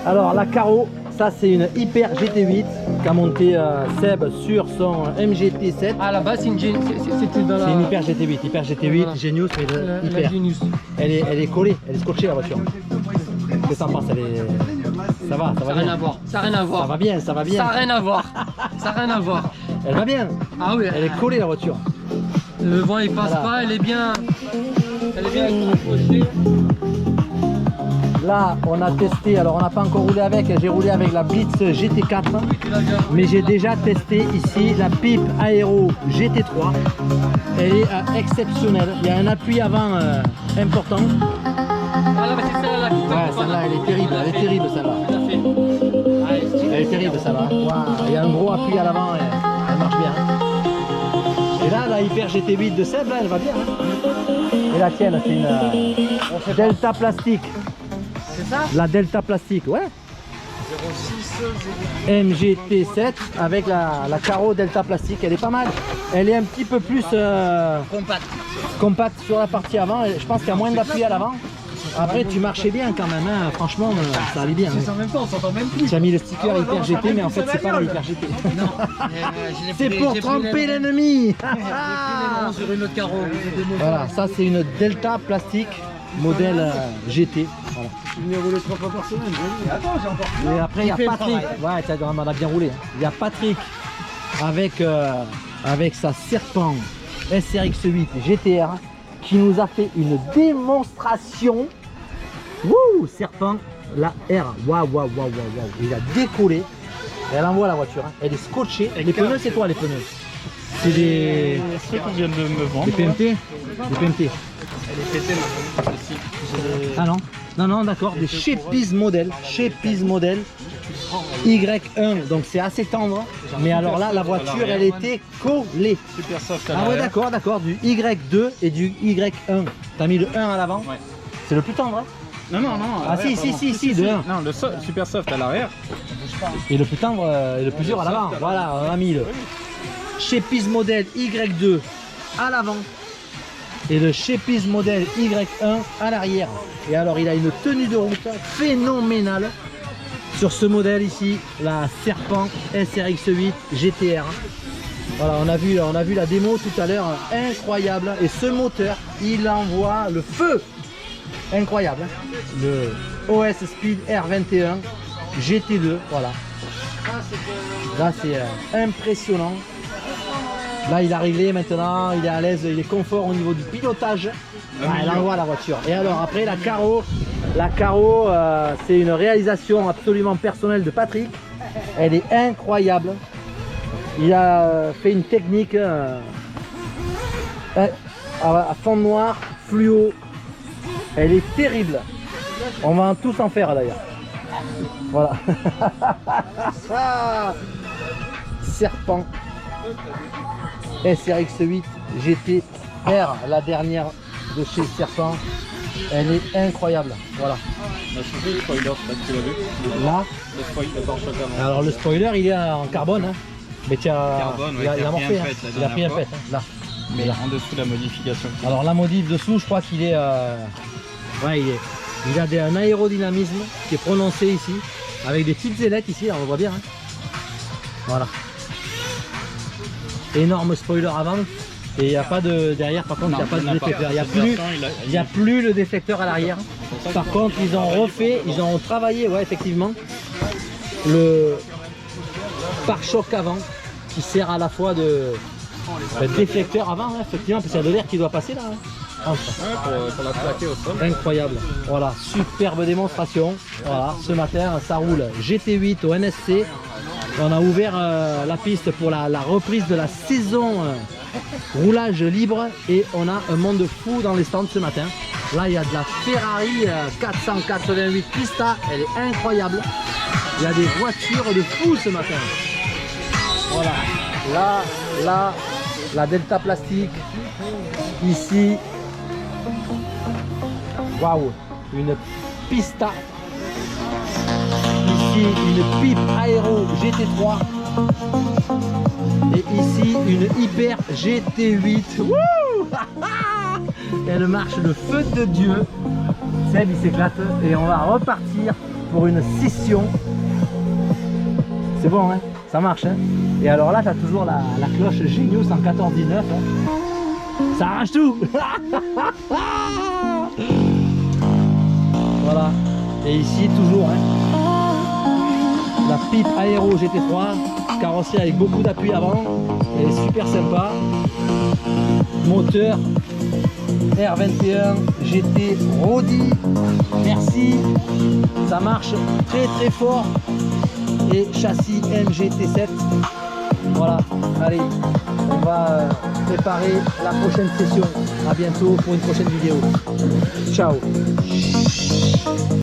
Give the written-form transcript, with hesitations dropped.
Alors la Caro, ça c'est une Hyper GT8 qu'a monté Seb sur son MGT7. À la base, c'était dans la... C'est une Hyper GT8, Hyper GT8, Voilà. Genius, mais la Hyper. Genius. Elle est collée, elle est scotchée la voiture. Qu'est-ce que t'en penses? Ça va Ça n'a rien bien. à voir. Ça n'a rien à voir. Ça va bien, ça va bien. Ça n'a rien à voir. Ça n'a rien à voir. Elle va bien. Ah oui. Elle est collée la voiture. Le vent il passe Voilà. pas, elle est bien. Elle est bien accrochée. Là, on a testé, alors on n'a pas encore roulé avec, j'ai roulé avec la Blitz GT4, mais j'ai déjà testé ici la Pipe Aero GT3. Elle est exceptionnelle, il y a un appui avant important. Ah là, c'est celle-là qui Ouais, celle-là, elle est terrible celle-là. Tout à fait. Ah, elle est stylée. Elle est terrible celle-là. Waouh, il y a un gros appui à l'avant, elle marche bien. Et là, la Hyper GT8 de Seb, là, elle va bien. Et la tienne, c'est une Delta Plastique. C'est ça? La Delta Plastique, ouais. 06 MGT7 avec la Caro Delta Plastique, elle est pas mal. Elle est un petit peu plus compacte sur la partie avant. Je pense qu'il y a moins d'appui à l'avant. Après, tu marchais bien quand même, hein. Franchement, ça allait bien. En même temps, on s'entend même plus. Tu as mis le sticker Hyper GT, mais en fait, c'est pas la Hyper GT. C'est pour tromper l'ennemi. Sur une autre carreau. Voilà, ça c'est une Delta Plastique modèle GT. Voilà. Je venais rouler 3 fois par semaine. Attends, j'ai encore. Et après, il y a Patrick. Ouais, on a bien roulé. Hein. Il y a Patrick avec sa Serpent SRX8 GTR qui nous a fait une démonstration. Wouh, Serpent, la R. Waouh, waouh, waouh, waouh, waouh. Il a décollé. Et elle envoie la voiture. Hein. Elle est scotchée. Les pneus, c'est quoi les pneus? C'est des. Ceux qu'on vient de me vendre. Des PMT. Des PMT. Elle est pétée maintenant. Celle-ci. Ah non, non, non, d'accord, des Chepiz modèle, Chepiz modèle Y1, donc c'est assez tendre, mais alors là, la voiture, elle était collée. Super soft à Ah ouais, l'arrière. d'accord, d'accord, du Y2 et du Y1. T'as mis le 1 à l'avant? Ouais. C'est le plus tendre, hein? Non, non, non. Ah si, si, si, si, de 1. Non, le super soft à l'arrière. Et le plus tendre et le plus dur à l'avant. Voilà, on a mis le Chepiz modèle Y2 à l'avant et le Chepiz modèle Y1 à l'arrière. Et alors il a une tenue de route phénoménale sur ce modèle ici, la Serpent SRX8 GTR. Voilà, on a vu la démo tout à l'heure, incroyable. Et ce moteur, il envoie le feu. Incroyable, hein. Le OS Speed R21 GT2, voilà. Là c'est impressionnant. Là il a réglé maintenant, il est à l'aise, il est confort au niveau du pilotage. Ah, elle envoie la voiture. Et alors après la Caro c'est une réalisation absolument personnelle de Patrick. Elle est incroyable. Il a fait une technique à fond noir, fluo. Elle est terrible. On va tous en faire d'ailleurs. Voilà. Serpent SRX8 GT-R, la dernière de chez Serpent. Elle est incroyable. Voilà. On a changé le spoiler, je sais pas si tu l'as vu. Là, Le spoiler, le pare-choc avant. alors le spoiler il est en carbone. Hein. Mais tu as, Carbone, ouais, il a qui a morfé. pris un Hein. pet la Il a pris un dernière pet. Hein. Là. Mais là. en dessous la modification. Alors la modif dessous, je crois qu'il est, ouais, il a un aérodynamisme qui est prononcé ici, avec des petites ailettes ici, on le voit bien. Hein. Voilà. Énorme spoiler avant. Et il n'y a pas de derrière, par contre, il n'y a pas de déflecteur. Il n'y a plus le déflecteur à l'arrière. Par contre, ils ont refait, ils ont travaillé, ouais, effectivement, le pare-choc avant qui sert à la fois de déflecteur avant, hein, effectivement, parce qu'il y a de l'air qui doit passer là. Hein. Ouais, pour la plaquer au sol. Incroyable. Voilà, superbe démonstration. Voilà, ce matin, ça roule GT8 au NSC. On a ouvert la piste pour la reprise de la saison roulage libre et on a un monde fou dans les stands ce matin. Là, il y a de la Ferrari 488 Pista, elle est incroyable. Il y a des voitures de fou ce matin. Voilà, là, la Delta Plastique. Ici, waouh, une Pista. Ici, une Pipe Aero GT3. Et ici, une Hyper GT8. Wouh. Elle marche le feu de Dieu. Seb il s'éclate et on va repartir pour une session. C'est bon, hein, ça marche. Hein. Et alors là, tu as toujours la cloche Genius 114-19. Hein. Ça arrache tout. Voilà. Et ici, toujours, hein, la pipe aéro GT3, carrosserie avec beaucoup d'appui avant. Elle est super sympa. Moteur R21 GT Rodi. Merci. Ça marche très très fort. Et châssis MGT7. Voilà, allez, on va préparer la prochaine session. À bientôt pour une prochaine vidéo. Ciao.